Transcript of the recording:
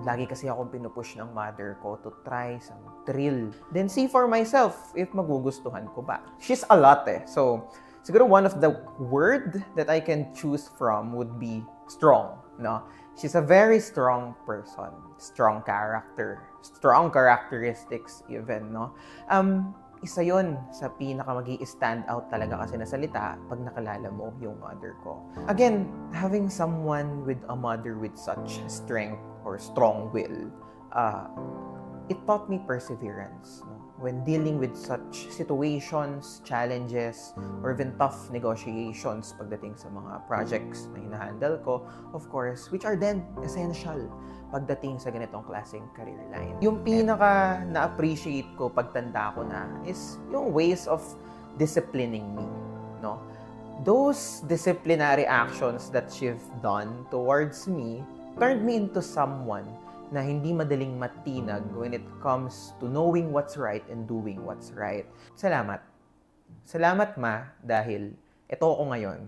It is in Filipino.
Lagi kasi akong pinupush ng mother ko to try some thrill. Then see for myself if magugustuhan ko ba. She's a lot eh. So, siguro one of the word that I can choose from would be strong, no? She's a very strong person. Strong character. Strong characteristics even, no? Isa yon sa pinaka magi-stand out talaga kasi na salita pag nakalala mo yung mother ko. Again, having someone with a mother with such strength or strong will, it taught me perseverance. No? When dealing with such situations, challenges, or even tough negotiations pagdating sa mga projects na hinahandle ko, of course, which are then essential pagdating sa ganitong klaseng career line. Yung pinaka na-appreciate ko pagtanda ko na is yung ways of disciplining me, no? Those disciplinary actions that she've done towards me turned me into someone na hindi madaling matinag when it comes to knowing what's right and doing what's right. Salamat. Salamat, Ma, dahil ito ako ngayon.